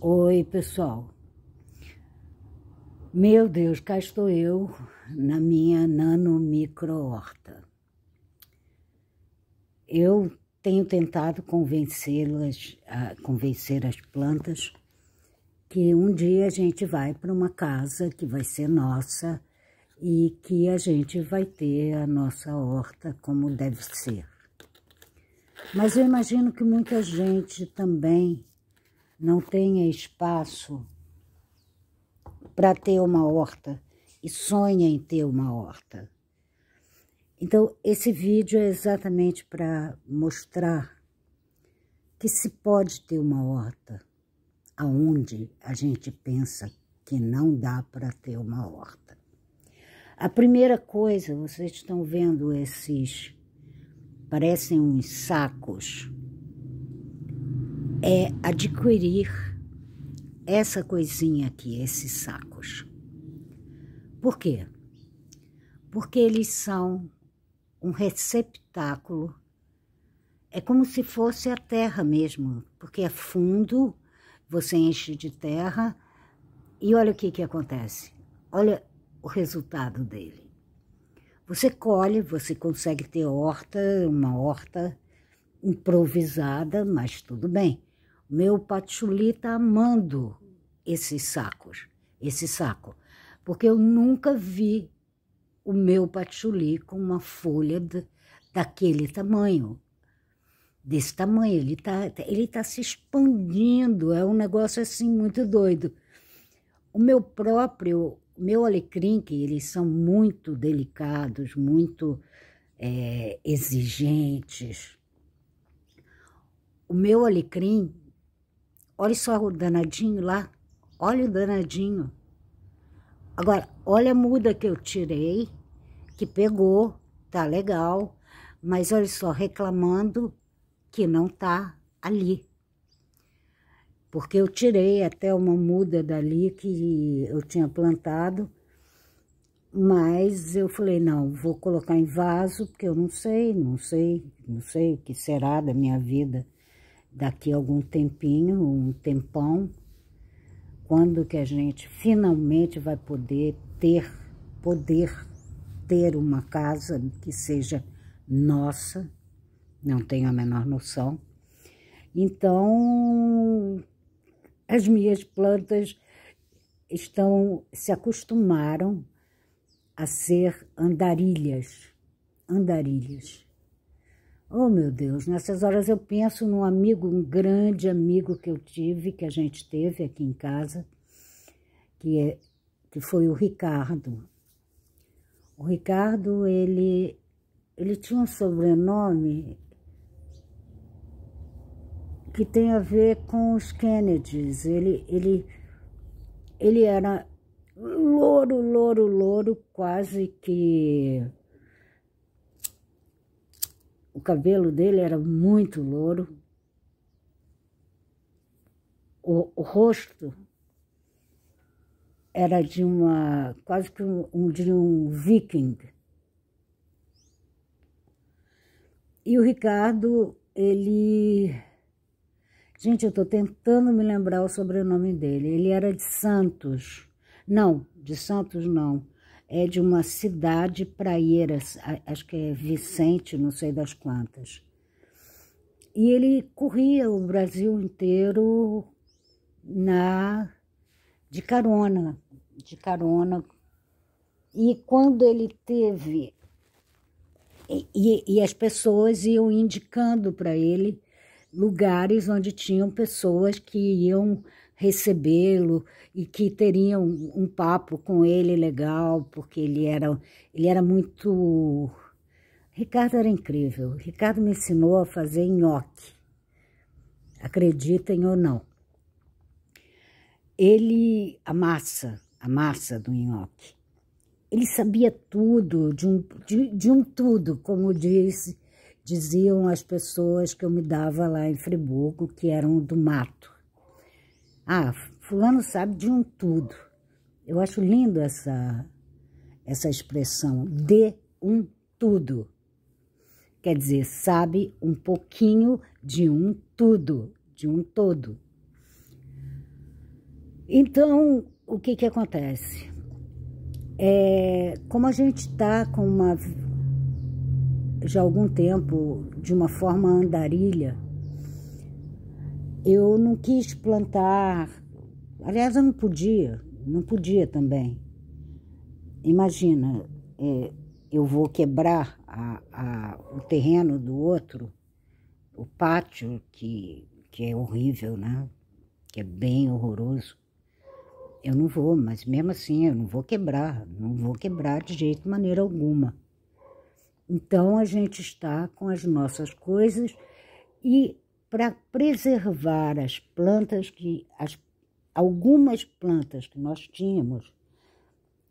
Oi, pessoal. Meu Deus, cá estou eu na minha nano-micro-horta. Eu tenho tentado convencer as plantas que um dia a gente vai para uma casa que vai ser nossa e que a gente vai ter a nossa horta como deve ser. Mas eu imagino que muita gente também não tenha espaço para ter uma horta e sonha em ter uma horta. Então, esse vídeo é exatamente para mostrar que se pode ter uma horta aonde a gente pensa que não dá para ter uma horta. A primeira coisa, vocês estão vendo esses, parecem uns sacos, é adquirir essa coisinha aqui, esses sacos. Por quê? Porque eles são um receptáculo, é como se fosse a terra mesmo, porque é fundo, você enche de terra e olha o que acontece. Olha o resultado dele. Você colhe, você consegue ter horta, uma horta improvisada, mas tudo bem. Meu patchouli está amando esse saco, porque eu nunca vi o meu patchouli com uma folha daquele tamanho, desse tamanho. Ele tá se expandindo, é um negócio assim muito doido. O meu alecrim, que eles são muito delicados, muito exigentes. O meu alecrim, olha só o danadinho lá, olha o danadinho. Agora, olha a muda que eu tirei, que pegou, tá legal, mas olha só, reclamando que não tá ali. Porque eu tirei até uma muda dali que eu tinha plantado, mas eu falei, não, vou colocar em vaso, porque eu não sei o que será da minha vida daqui a algum tempinho, um tempão, quando que a gente finalmente vai poder ter uma casa que seja nossa, não tenho a menor noção. Então, as minhas plantas se acostumaram a ser andarilhas. Oh, meu Deus, nessas horas eu penso num amigo, um grande amigo que eu tive, que a gente teve aqui em casa, que foi o Ricardo. O Ricardo, ele tinha um sobrenome que tem a ver com os Kennedys. Ele era louro, quase que... O cabelo dele era muito louro. O rosto era de quase que de um viking. E o Ricardo, gente, eu estou tentando me lembrar o sobrenome dele. Ele era de Santos. Não, de Santos não. É de uma cidade praieira, acho que é Vicente, não sei das quantas. E ele corria o Brasil inteiro de carona. E quando ele teve... E as pessoas iam indicando para ele lugares onde tinham pessoas que iam recebê-lo e que teriam um papo com ele legal, porque ele era muito... Ricardo era incrível. Ricardo me ensinou a fazer nhoque, acreditem ou não. A massa do nhoque. Ele sabia tudo, de um tudo, como diziam as pessoas que eu me dava lá em Friburgo, que eram do mato. Ah, fulano sabe de um tudo. Eu acho lindo essa expressão, de um tudo. Quer dizer, sabe um pouquinho de um tudo, de um todo. Então, o que que acontece? Como a gente está com já há algum tempo, de uma forma andarilha, eu não quis plantar, aliás, eu não podia também. Imagina, eu vou quebrar o terreno do outro, o pátio, que é horrível, né? Que é bem horroroso. Eu não vou, mas mesmo assim eu não vou quebrar de jeito, maneira alguma. Então a gente está com as nossas coisas e para preservar as plantas algumas plantas que nós tínhamos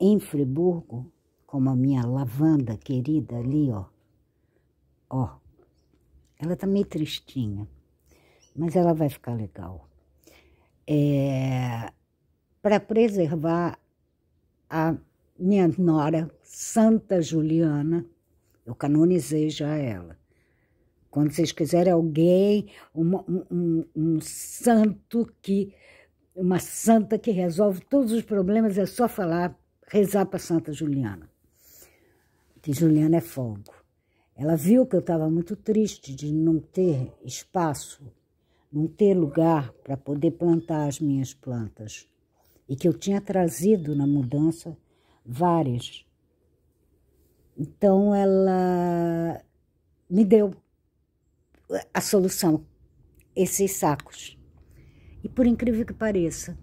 em Friburgo, como a minha lavanda querida ali, ó, ela tá meio tristinha, mas ela vai ficar legal. Para preservar a minha nora, Santa Juliana, eu canonizei já ela. Quando vocês quiserem alguém, um santo uma santa que resolve todos os problemas, é só rezar para Santa Juliana. Que Juliana é fogo. Ela viu que eu estava muito triste de não ter espaço, não ter lugar para poder plantar as minhas plantas. E que eu tinha trazido na mudança várias. Então ela me deu a solução, esses sacos. E por incrível que pareça,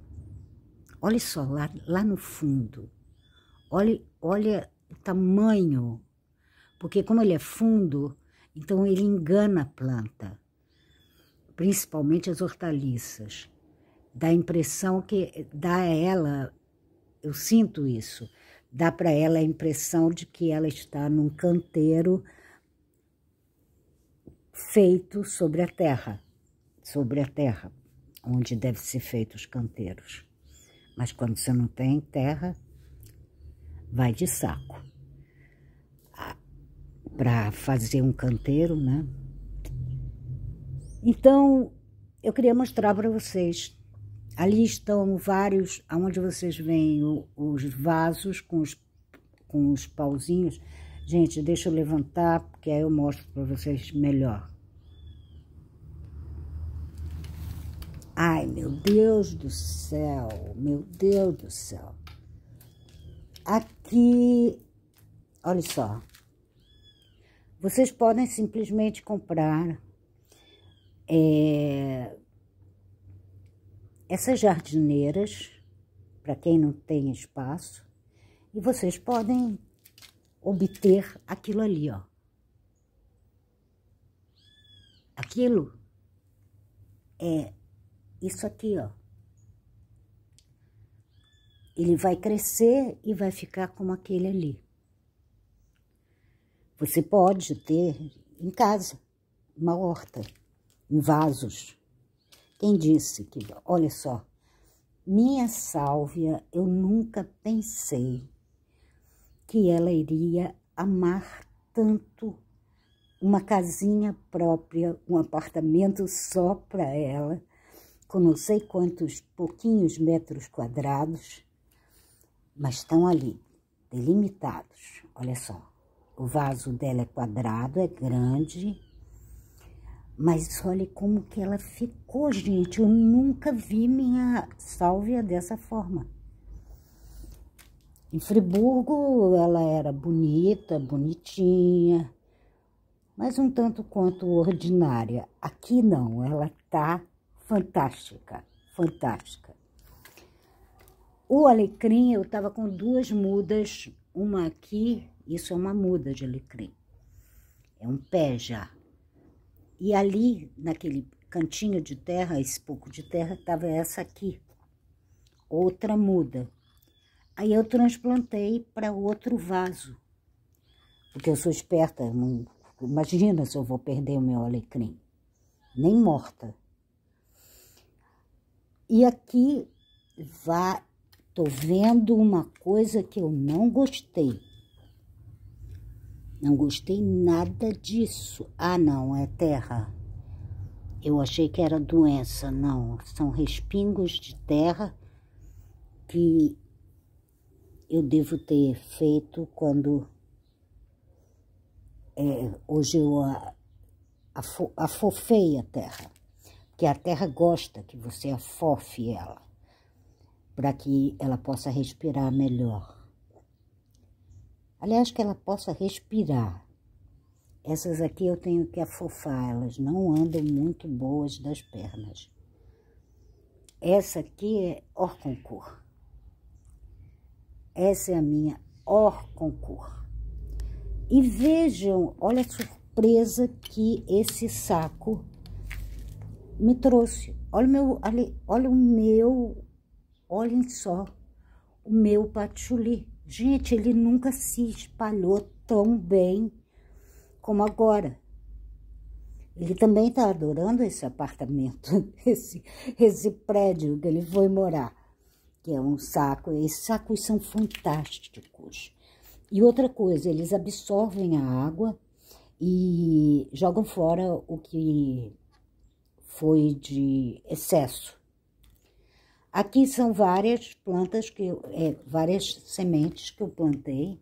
olha só, lá no fundo, olha o tamanho, porque como ele é fundo, então ele engana a planta, principalmente as hortaliças. Dá a impressão que dá a ela, eu sinto isso, dá para ela a impressão de que ela está num canteiro feito sobre a terra, onde devem ser feitos os canteiros. Mas quando você não tem terra, vai de saco. Para fazer um canteiro, né? Então, eu queria mostrar para vocês. Ali estão vários, onde vocês veem os vasos com os pauzinhos. Gente, deixa eu levantar, porque aí eu mostro para vocês melhor. Ai, meu Deus do céu, meu Deus do céu. Aqui, olha só. Vocês podem simplesmente comprar essas jardineiras, para quem não tem espaço, e vocês podem obter aquilo ali, ó. Aquilo é isso aqui, ó. Ele vai crescer e vai ficar como aquele ali. Você pode ter em casa uma horta, em vasos. Quem disse que, olha só, minha sálvia, eu nunca pensei que ela iria amar tanto uma casinha própria, um apartamento só para ela, com não sei quantos pouquinhos metros quadrados, mas estão ali, delimitados. Olha só, o vaso dela é quadrado, é grande, mas olha como que ela ficou, gente. Eu nunca vi minha sálvia dessa forma. Em Friburgo, ela era bonita, bonitinha, mas um tanto quanto ordinária. Aqui não, ela tá fantástica, fantástica. O alecrim, eu tava com duas mudas, uma aqui, isso é uma muda de alecrim, é um pé já. E ali, naquele cantinho de terra, esse pouco de terra, tava essa aqui, outra muda. Aí eu transplantei para outro vaso, porque eu sou esperta, não, imagina se eu vou perder o meu alecrim, nem morta. E aqui tô vendo uma coisa que eu não gostei. Não gostei nada disso. Ah, não, é terra. Eu achei que era doença, não. São respingos de terra que eu devo ter feito quando hoje eu afofei a terra, porque a terra gosta que você afofe ela, para que ela possa respirar melhor. Aliás, que ela possa respirar. Essas aqui eu tenho que afofar, elas não andam muito boas das pernas. Essa aqui é Orconcourt. Essa é a minha Orconcourt. E vejam, olha a surpresa que esse saco me trouxe. Olhem só, o meu patchouli. Gente, ele nunca se espalhou tão bem como agora. Ele também está adorando esse apartamento, esse prédio que ele foi morar, que é um saco. Esses sacos são fantásticos. E outra coisa, eles absorvem a água e jogam fora o que foi de excesso. Aqui são várias plantas, várias sementes que eu plantei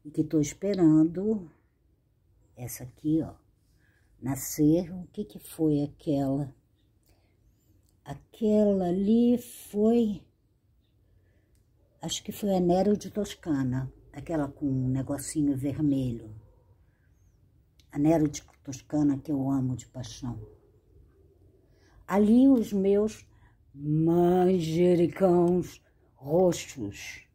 e que estou esperando essa aqui, ó, nascer. O que foi aquela? Aquela ali foi, acho que foi a Nero de Toscana, aquela com um negocinho vermelho. A Nero de Toscana que eu amo de paixão. Ali os meus manjericãos roxos.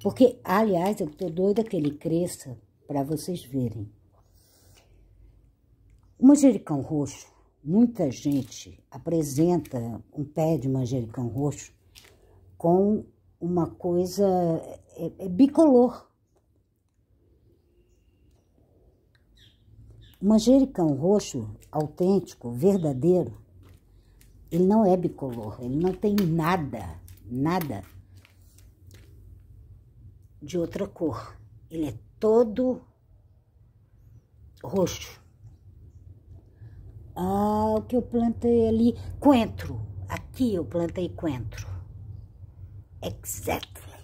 Porque, aliás, eu tô doida que ele cresça para vocês verem. O manjericão roxo, muita gente apresenta um pé de manjericão roxo com uma coisa, bicolor. O manjericão roxo autêntico, verdadeiro, ele não é bicolor, ele não tem nada de outra cor. Ele é todo roxo. Ah, o que eu plantei ali, coentro. Aqui eu plantei coentro. Exactly.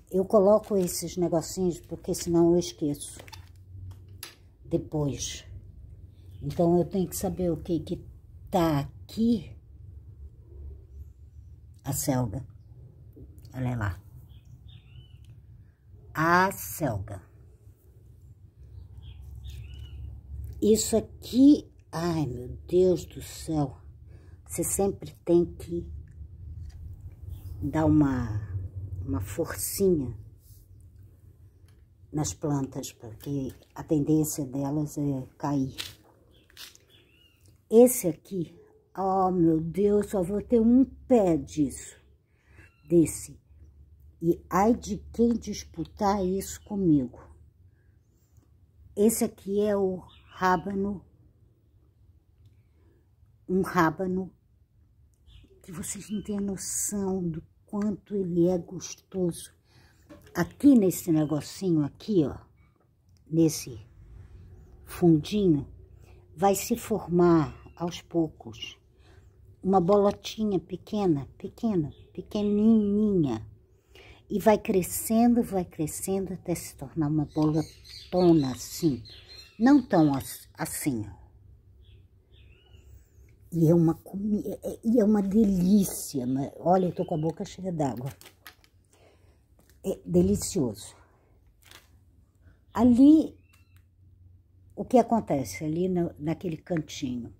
Eu coloco esses negocinhos porque senão eu esqueço depois. Então eu tenho que saber o que tá aqui. A selga. Olha lá. A selga. Isso aqui, ai meu Deus do céu, você sempre tem que dar uma forcinha nas plantas, porque a tendência delas é cair. Esse aqui, oh meu Deus, só vou ter um pé desse. E ai de quem disputar isso comigo. Esse aqui é o rábano, um rábano que vocês não têm noção do quanto ele é gostoso. Aqui nesse negocinho aqui, ó, nesse fundinho, vai se formar aos poucos uma bolotinha pequenininha. E vai crescendo até se tornar uma bolotona assim. Não tão assim. E é uma delícia. Olha, eu tô com a boca cheia d'água. É delicioso. Ali, o que acontece? Ali naquele cantinho.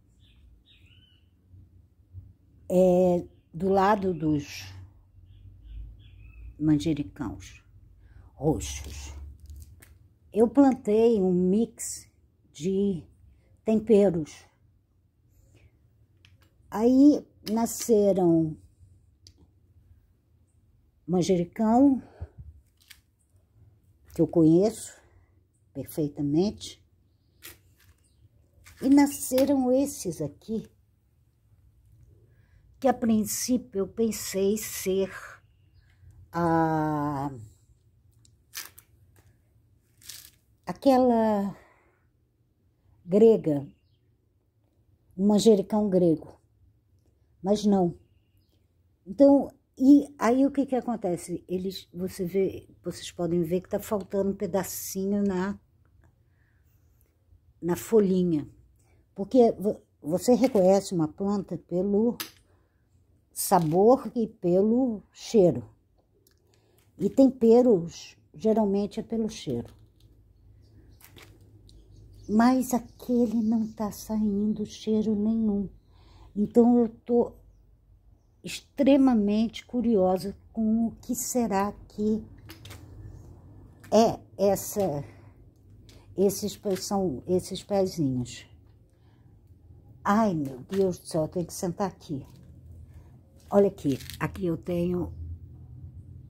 Do lado dos manjericãos roxos. Eu plantei um mix de temperos. Aí nasceram manjericão, que eu conheço perfeitamente, e nasceram esses aqui, que a princípio eu pensei ser aquela grega, um manjericão grego, mas não, Então, e aí o que que acontece? Vocês podem ver que tá faltando um pedacinho na folhinha. Porque você reconhece uma planta pelo sabor e pelo cheiro. E temperos, geralmente, é pelo cheiro. Mas aquele não tá saindo cheiro nenhum. Então, eu tô extremamente curiosa com o que será que é esses pezinhos. Ai, meu Deus do céu, eu tenho que sentar aqui. Olha aqui, aqui eu tenho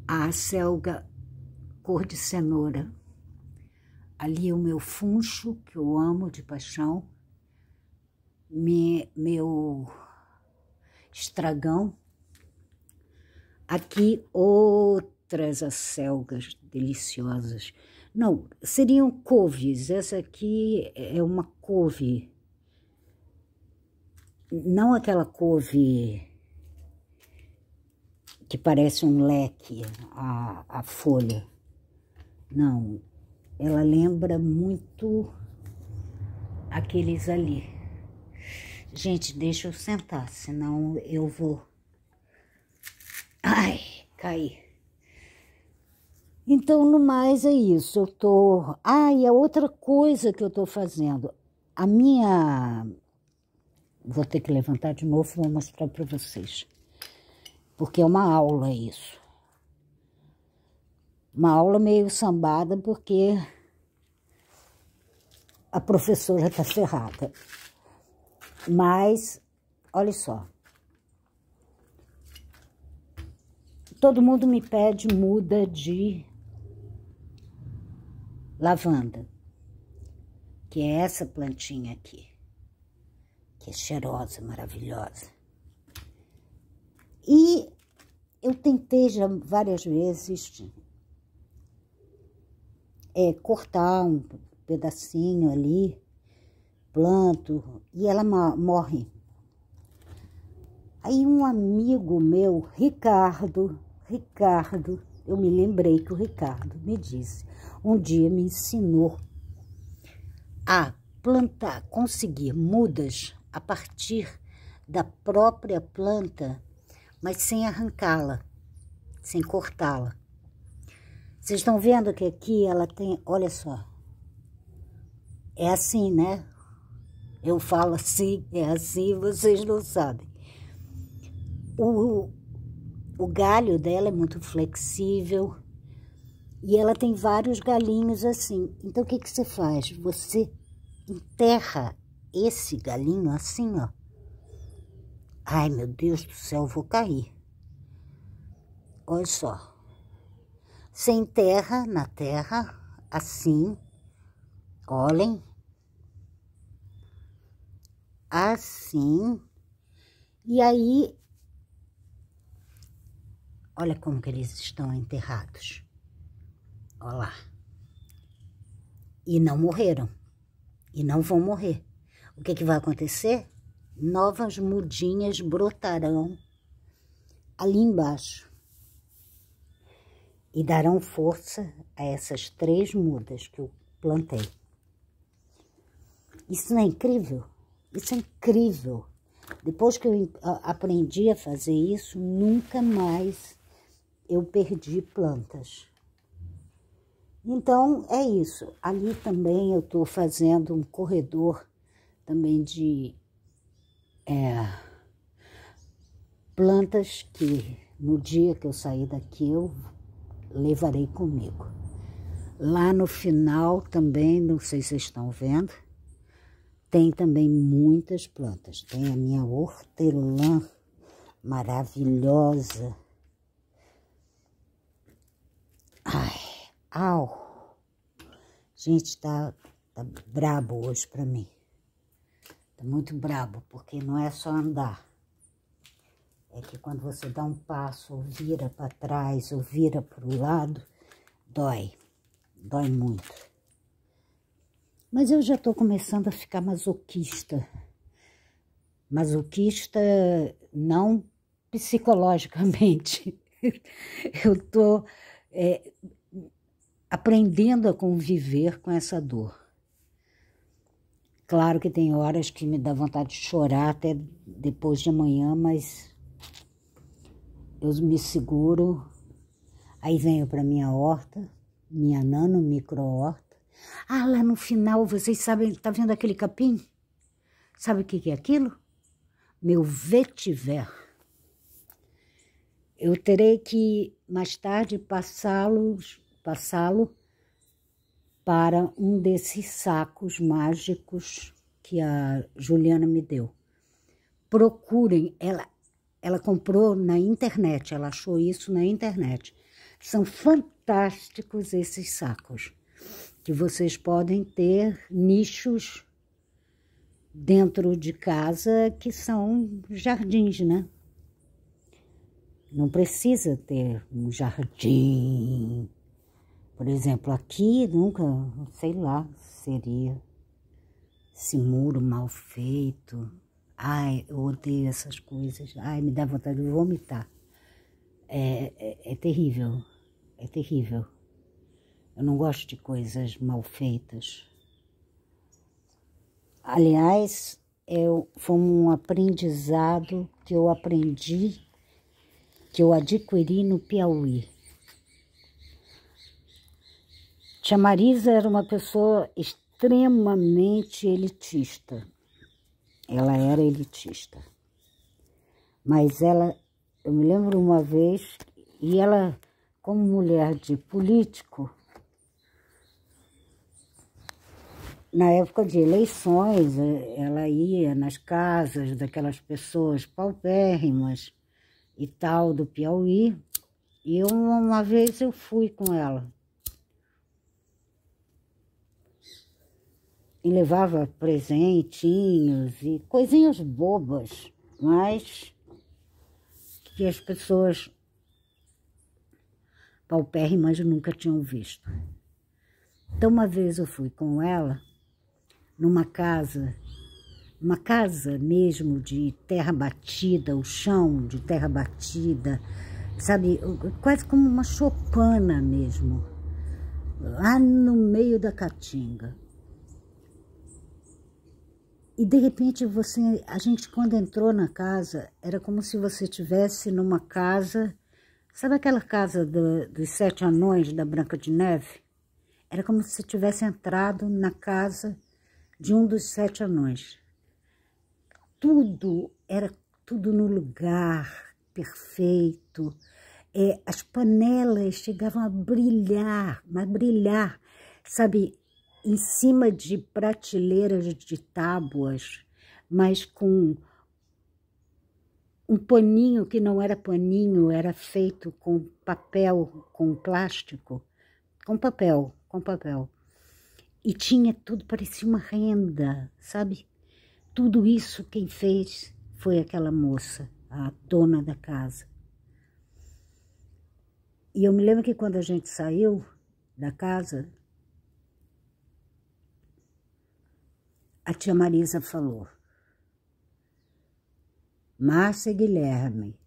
a acelga cor de cenoura. Ali o meu funcho, que eu amo de paixão. Meu estragão. Aqui outras acelgas deliciosas. Não, seriam couves. Essa aqui é uma couve. Não aquela couve que parece um leque, a folha. Não, ela lembra muito aqueles ali. Gente, deixa eu sentar, senão eu vou... Ai, caí. Então, no mais, é isso. Eu tô... Ah, e a outra coisa que eu tô fazendo. A minha... Vou ter que levantar de novo e vou mostrar para vocês. Porque é uma aula isso. Uma aula meio sambada, porque a professora tá ferrada. Mas, olha só. Todo mundo me pede muda de lavanda, que é essa plantinha aqui, que é cheirosa, maravilhosa. E eu tentei já várias vezes cortar um pedacinho ali, planto, e ela morre. Aí um amigo meu, Ricardo, eu me lembrei que o Ricardo me disse, um dia me ensinou a plantar, conseguir mudas a partir da própria planta, mas sem arrancá-la, sem cortá-la. Vocês estão vendo que aqui ela tem, olha só, é assim, né? Eu falo assim, é assim, vocês não sabem. O galho dela é muito flexível e ela tem vários galinhos assim. Então, o que que você faz? Você enterra esse galinho assim, ó. Ai, meu Deus do céu, eu vou cair. Olha só. Você enterra na terra, assim, olhem. Assim. E aí, olha como que eles estão enterrados. Olha lá. E não morreram. E não vão morrer. O que que vai acontecer? Novas mudinhas brotarão ali embaixo. E darão força a essas 3 mudas que eu plantei. Isso não é incrível? Isso é incrível. Depois que eu aprendi a fazer isso, nunca mais eu perdi plantas. Então, é isso. Ali também eu estou fazendo um corredor também de plantas que no dia que eu sair daqui eu levarei comigo. Lá no final também, não sei se vocês estão vendo, tem também muitas plantas. Tem a minha hortelã maravilhosa. Ai, au! Gente, tá brabo hoje pra mim. Tá muito brabo, porque não é só andar. É que quando você dá um passo, ou vira para trás, ou vira para o lado, dói. Dói muito. Mas eu já estou começando a ficar masoquista. Masoquista não psicologicamente. Eu estou aprendendo a conviver com essa dor. Claro que tem horas que me dá vontade de chorar até depois de amanhã, mas eu me seguro. Aí venho para minha horta, minha nano micro-horta. Ah, lá no final, vocês sabem, tá vendo aquele capim? Sabe o que é aquilo? Meu vetiver. Eu terei que, mais tarde, passá-lo para um desses sacos mágicos que a Juliana me deu. Procurem, ela comprou na internet, ela achou isso na internet. São fantásticos esses sacos, que vocês podem ter nichos dentro de casa que são jardins, né? Não precisa ter um jardim. Por exemplo, aqui nunca, sei lá, seria esse muro mal feito. Ai, eu odeio essas coisas. Ai, me dá vontade de vomitar. É terrível, é terrível. Eu não gosto de coisas mal feitas. Aliás, foi um aprendizado que eu aprendi, que eu adquiri no Piauí. Tia Marisa era uma pessoa extremamente elitista. Ela era elitista. Mas eu me lembro uma vez, e ela, como mulher de político, na época de eleições, ela ia nas casas daquelas pessoas paupérrimas e tal, do Piauí, e uma vez eu fui com ela. E levava presentinhos e coisinhas bobas, mas que as pessoas paupérrimas nunca tinham visto. Então, uma vez eu fui com ela numa casa mesmo de terra batida, o chão de terra batida, sabe, quase como uma choupana mesmo, lá no meio da caatinga. E de repente a gente quando entrou na casa, era como se você estivesse numa casa, sabe aquela casa dos 7 anões da Branca de Neve? Era como se você tivesse entrado na casa de um dos 7 anões. Era tudo no lugar, perfeito. As panelas chegavam a brilhar, mas brilhar, sabe, em cima de prateleiras de tábuas, mas com um paninho que não era paninho, era feito com papel, com plástico, com papel. E tinha tudo, parecia uma renda, sabe? Tudo isso quem fez foi aquela moça, a dona da casa. E eu me lembro que quando a gente saiu da casa, a tia Marisa falou: Márcia e Guilherme,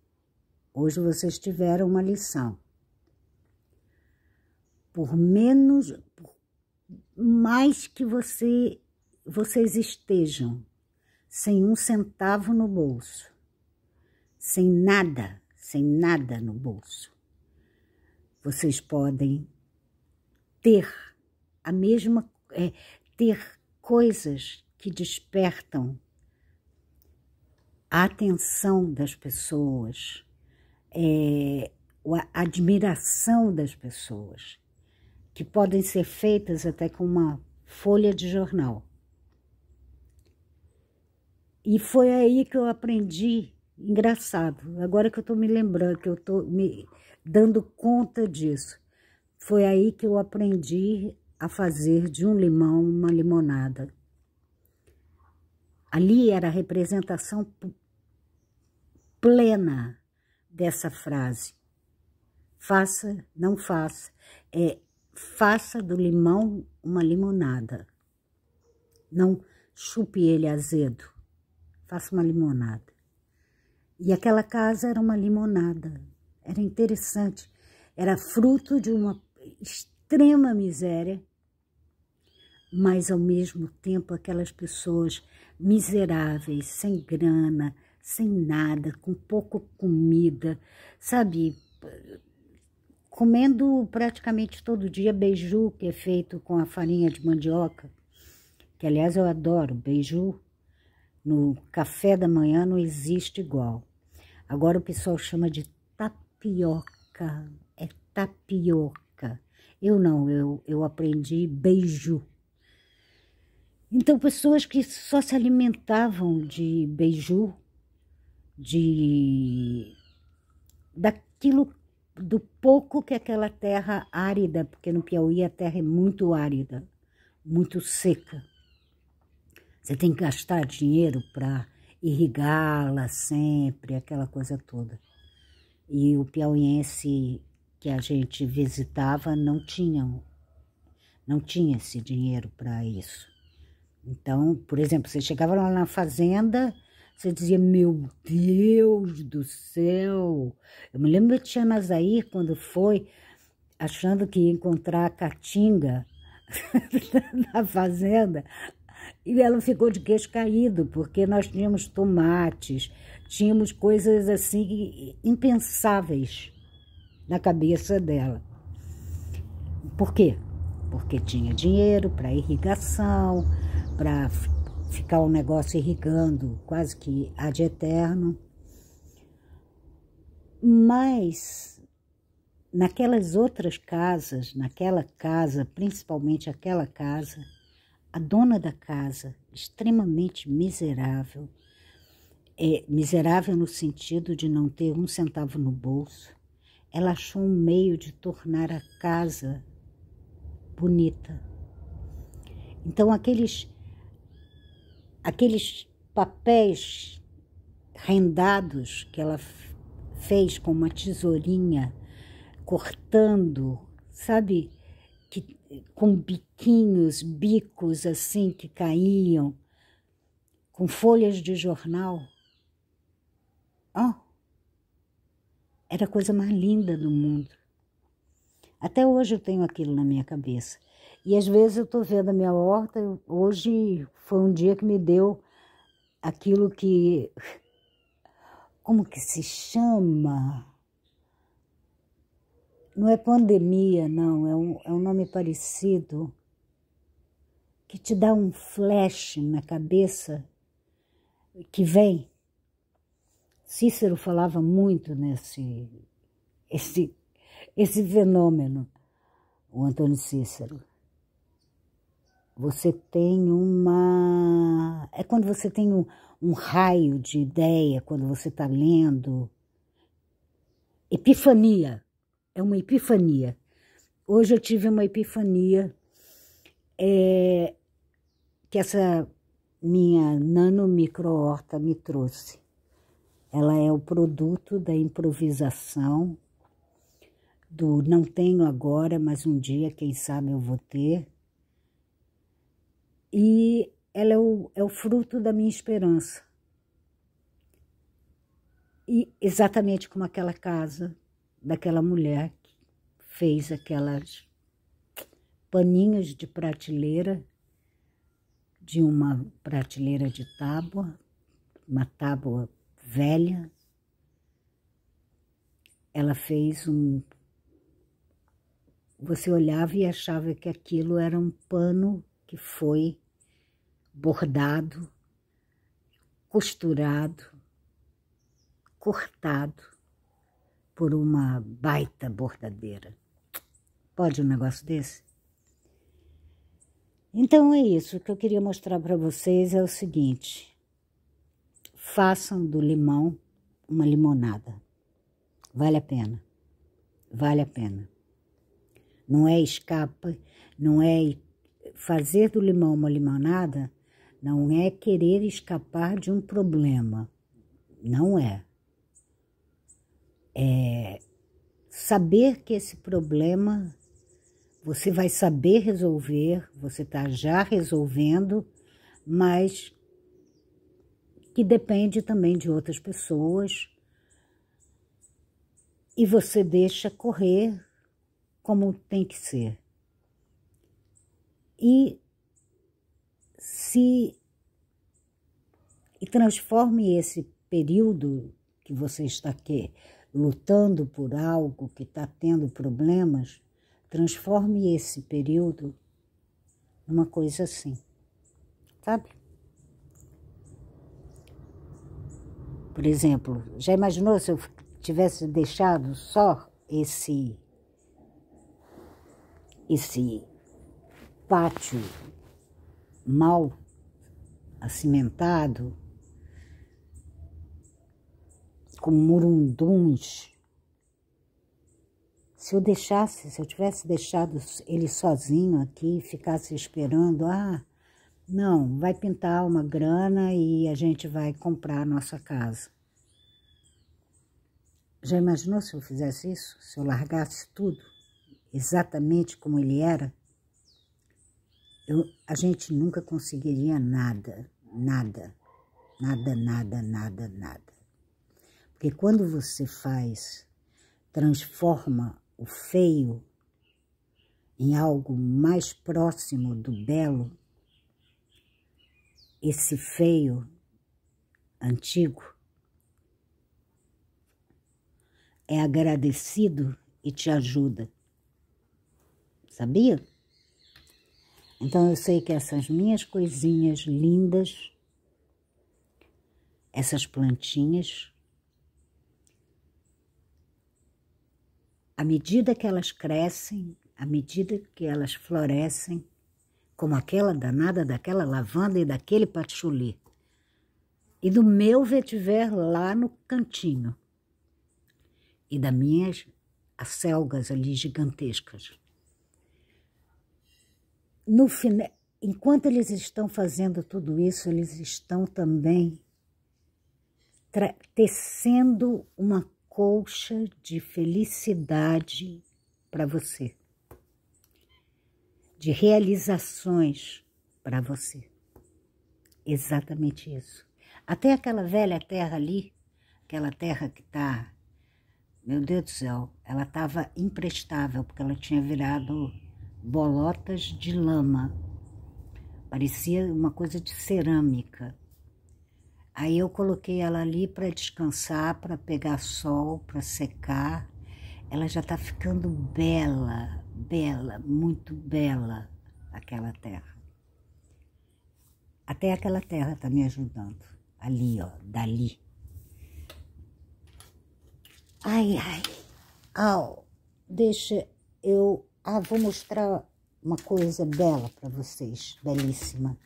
hoje vocês tiveram uma lição. Por mais que vocês estejam sem um centavo no bolso, sem nada no bolso, vocês podem ter ter coisas que despertam a atenção das pessoas, a admiração das pessoas, que podem ser feitas até com uma folha de jornal. E foi aí que eu aprendi, engraçado, agora que eu estou me lembrando, que eu estou me dando conta disso, foi aí que eu aprendi a fazer de um limão uma limonada. Ali era a representação plena dessa frase. Faça, não faça. Faça do limão uma limonada. Não chupe ele azedo. Faça uma limonada. E aquela casa era uma limonada. Era interessante. Era fruto de uma extrema miséria, mas ao mesmo tempo aquelas pessoas miseráveis, sem grana, sem nada, com pouca comida, sabe? Comendo praticamente todo dia beiju, que é feito com a farinha de mandioca, que aliás eu adoro. Beiju no café da manhã não existe igual. Agora o pessoal chama de tapioca, é tapioca. Eu não, eu aprendi beiju. Então, pessoas que só se alimentavam de beiju, daquilo, do pouco que aquela terra árida, porque no Piauí a terra é muito árida, muito seca. Você tem que gastar dinheiro para irrigá-la sempre, aquela coisa toda. E o piauiense que a gente visitava não tinha esse dinheiro para isso. Então, por exemplo, você chegava lá na fazenda, você dizia, meu Deus do céu. Eu me lembro da tia Nazair, quando foi, achando que ia encontrar a caatinga na fazenda, e ela ficou de queixo caído, porque nós tínhamos tomates, tínhamos coisas assim impensáveis na cabeça dela. Por quê? Porque tinha dinheiro para irrigação, para ficar um negócio irrigando quase que ad eterno. Mas naquelas outras casas, naquela casa, principalmente aquela casa, a dona da casa, extremamente miserável, miserável no sentido de não ter um centavo no bolso, ela achou um meio de tornar a casa bonita. Então, aqueles papéis rendados que ela fez com uma tesourinha, cortando, sabe, com bicos assim que caíam, com folhas de jornal. Era a coisa mais linda do mundo. Até hoje eu tenho aquilo na minha cabeça. E às vezes eu estou vendo a minha horta, hoje foi um dia que me deu aquilo que... Como que se chama? Não é pandemia, não, é um nome parecido, que te dá um flash na cabeça, que vem. Cícero falava muito esse fenômeno, o Antônio Cícero. Você tem é quando você tem um raio de ideia, quando você está lendo. Epifania, é uma epifania. Hoje eu tive uma epifania que essa minha nanomicro-horta me trouxe. Ela é o produto da improvisação, do não tenho agora, mas um dia, quem sabe, eu vou ter. E ela é o fruto da minha esperança. E exatamente como aquela casa daquela mulher que fez aquelas paninhos de prateleira, de uma prateleira de tábua, uma tábua velha. Ela fez Você olhava e achava que aquilo era um pano que foi bordado, costurado, cortado por uma baita bordadeira. Pode um negócio desse? Então é isso, o que eu queria mostrar para vocês é o seguinte: façam do limão uma limonada. Vale a pena, vale a pena. Não é escape, não é fazer do limão uma limonada, não é querer escapar de um problema, não é. É saber que esse problema você vai saber resolver, você está já resolvendo, mas que depende também de outras pessoas, e você deixa correr como tem que ser. E transforme esse período que você está aqui, lutando por algo, que está tendo problemas, transforme esse período numa coisa assim, sabe? Por exemplo, já imaginou se eu tivesse deixado só esse pátio mal acimentado, com murunduns? Se eu tivesse deixado ele sozinho aqui, ficasse esperando, não, vai pintar uma grana e a gente vai comprar a nossa casa. Já imaginou se eu fizesse isso? Se eu largasse tudo exatamente como ele era? A gente nunca conseguiria nada, nada, nada, nada, nada, nada. Porque quando você transforma o feio em algo mais próximo do belo, esse feio antigo é agradecido e te ajuda. Sabia? Então eu sei que essas minhas coisinhas lindas, essas plantinhas, à medida que elas crescem, à medida que elas florescem, como aquela danada daquela lavanda e daquele patchouli, e do meu vetiver lá no cantinho, e das minhas acelgas ali gigantescas. No final, enquanto eles estão fazendo tudo isso, eles estão também tecendo uma colcha de felicidade para você, de realizações para você. Exatamente isso. Até aquela velha terra ali, aquela terra que está, meu Deus do céu, ela estava imprestável, porque ela tinha virado bolotas de lama. Parecia uma coisa de cerâmica. Aí eu coloquei ela ali para descansar, para pegar sol, para secar. Ela já está ficando bela, bela, muito bela, aquela terra. Até aquela terra está me ajudando. Ali, ó, dali. Ai, ai. Deixa eu... vou mostrar uma coisa bela para vocês, belíssima.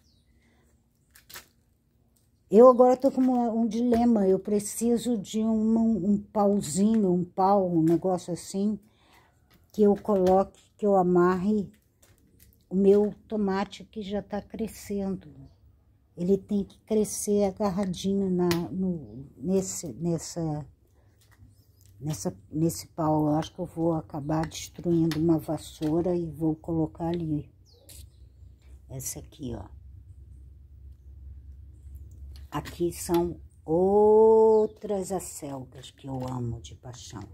Eu agora estou com um dilema, eu preciso de um pauzinho, um negócio assim, que eu coloque, que eu amarre o meu tomate que já está crescendo. Ele tem que crescer agarradinho nesse pau. Eu acho que eu vou acabar destruindo uma vassoura e vou colocar ali. Essa aqui, ó. Aqui são outras acelgas que eu amo de paixão.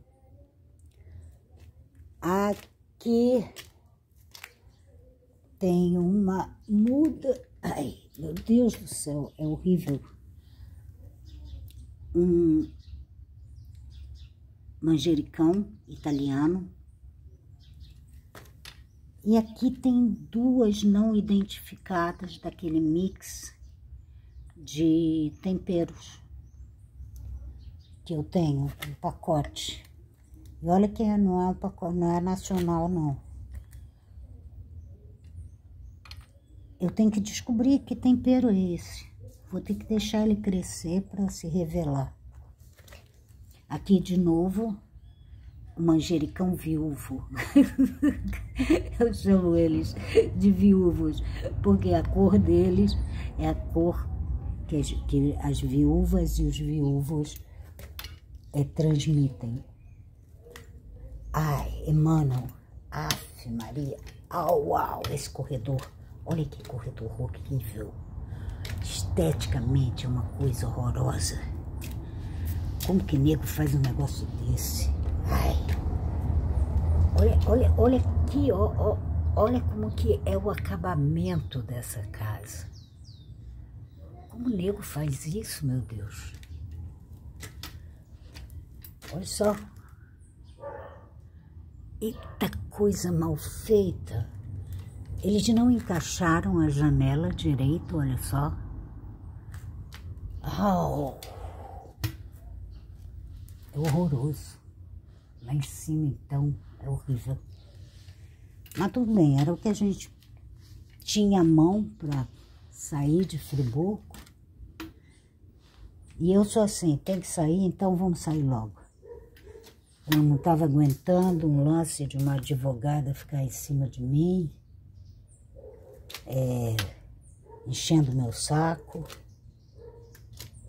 Aqui tem uma muda. Ai, meu Deus do céu, é horrível. Um manjericão italiano. E aqui tem duas não identificadas daquele mix de temperos que eu tenho, um pacote. E olha que não é um pacote, não é nacional, não. Eu tenho que descobrir que tempero é esse. Vou ter que deixar ele crescer para se revelar. Aqui de novo, o manjericão viúvo. Eu chamo eles de viúvos, porque a cor deles é a cor que as viúvas e os viúvos transmitem. Ai, emanam. Aff, Maria. Uau, esse corredor. Olha que corredor horrível. Está esteticamente é uma coisa horrorosa. Como que nego faz um negócio desse? Ai. Olha aqui, olha como que é o acabamento dessa casa. Como o nego faz isso, meu Deus? Olha só. Eita coisa mal feita. Eles não encaixaram a janela direito, olha só. Oh, é horroroso. Lá em cima, então, é horrível. Mas tudo bem, era o que a gente tinha à mão para sair de Friburgo. E eu sou assim, tem que sair, então vamos sair logo. Eu não estava aguentando um lance de uma advogada ficar em cima de mim, enchendo meu saco,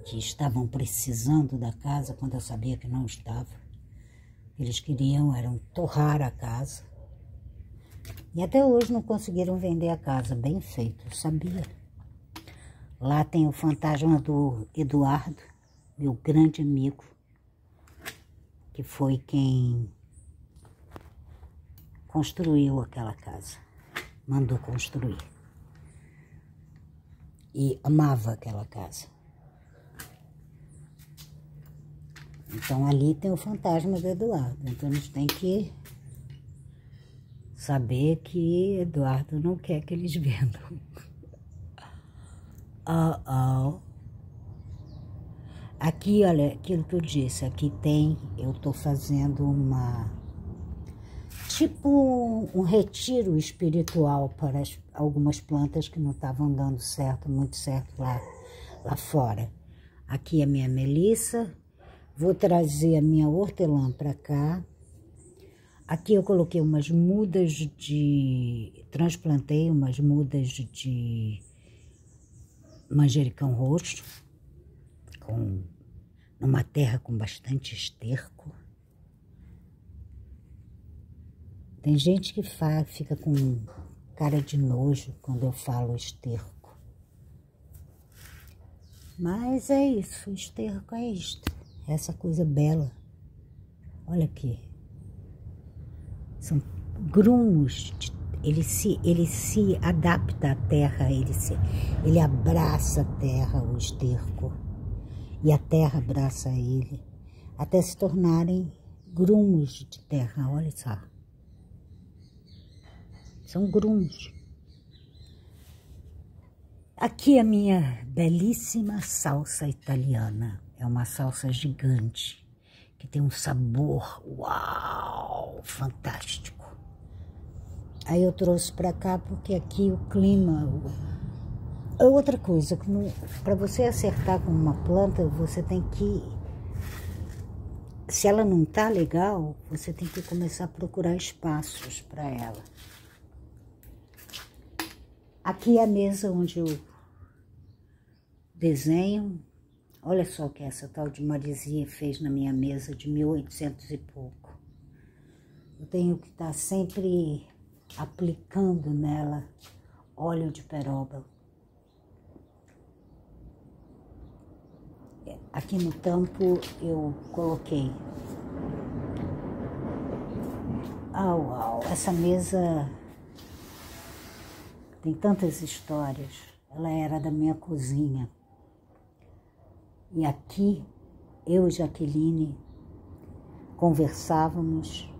que estavam precisando da casa quando eu sabia que não estava. Eles queriam torrar a casa. E até hoje não conseguiram vender a casa, bem feito, eu sabia. Lá tem o fantasma do Eduardo, meu grande amigo, que foi quem construiu aquela casa, mandou construir. E amava aquela casa. Então ali tem o fantasma do Eduardo, então a gente tem que saber que Eduardo não quer que eles vendam. Aqui, olha, aquilo que eu disse, aqui tem, eu tô fazendo tipo um retiro espiritual para algumas plantas que não estavam dando certo, muito certo lá fora. Aqui é a minha melissa, vou trazer a minha hortelã para cá. Aqui eu coloquei umas mudas transplantei umas mudas de manjericão roxo, numa terra com bastante esterco. Tem gente que fica com cara de nojo quando eu falo esterco. Mas é isso, o esterco é isto, é essa coisa bela. Olha aqui. São grumos, ele se adapta à terra, ele abraça a terra, o esterco. E a terra abraça ele, até se tornarem grumos de terra, olha só. São grumos. Aqui a minha belíssima salsa italiana. É uma salsa gigante, que tem um sabor, uau, fantástico. Aí eu trouxe para cá porque aqui o clima... Outra coisa, para você acertar com uma planta, você tem que... Se ela não tá legal, você tem que começar a procurar espaços para ela. Aqui é a mesa onde eu desenho. Olha só o que essa tal de Marisia fez na minha mesa de 1800 e pouco. Eu tenho que estar sempre aplicando nela óleo de peroba. Aqui no tampo eu coloquei. Uau, essa mesa tem tantas histórias. Ela era da minha cozinha. E aqui, eu e Jaqueline conversávamos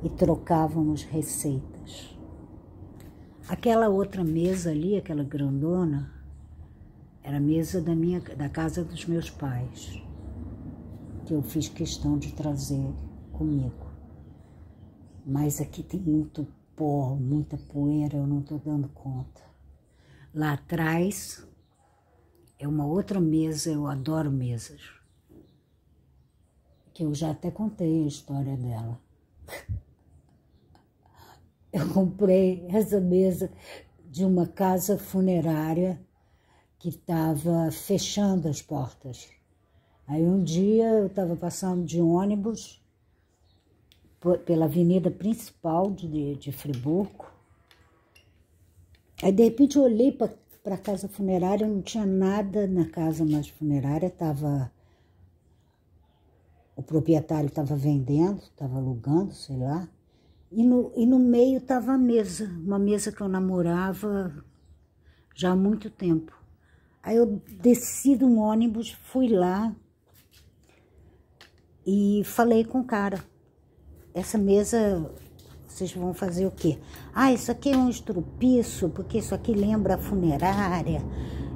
e trocávamos receitas. Aquela outra mesa ali, aquela grandona, era a mesa da casa dos meus pais, que eu fiz questão de trazer comigo. Mas aqui tem muito pó, muita poeira, eu não estou dando conta. Lá atrás é uma outra mesa, eu adoro mesas, que eu já até contei a história dela. Eu comprei essa mesa de uma casa funerária que estava fechando as portas. Aí um dia eu estava passando de ônibus pela avenida principal de Friburgo. Aí de repente eu olhei para para a casa funerária, não tinha nada na casa mais funerária, o proprietário estava vendendo, estava alugando, sei lá, e no meio estava a mesa, uma mesa que eu namorava já há muito tempo. Aí eu desci de um ônibus, fui lá e falei com o cara, essa mesa, vocês vão fazer o quê? Ah, isso aqui é um estrupiço, porque isso aqui lembra a funerária,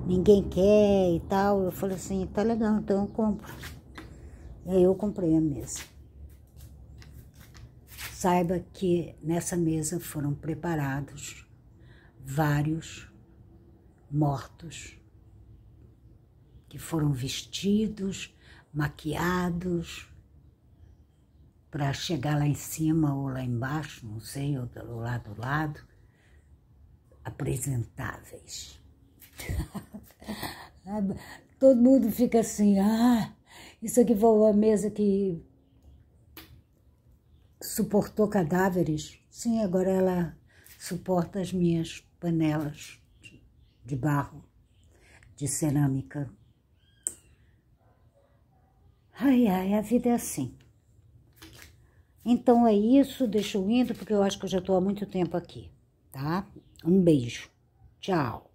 ninguém quer e tal. Eu falei assim, tá legal, então eu compro. E aí eu comprei a mesa. Saiba que nessa mesa foram preparados vários mortos que foram vestidos, maquiados, para chegar lá em cima ou lá embaixo, não sei, ou do lado, apresentáveis. Todo mundo fica assim, isso aqui foi a mesa que suportou cadáveres. Sim, agora ela suporta as minhas panelas de barro, de cerâmica. Ai, ai, a vida é assim. Então é isso, deixa eu indo, porque eu acho que eu já estou há muito tempo aqui, tá? Um beijo. Tchau.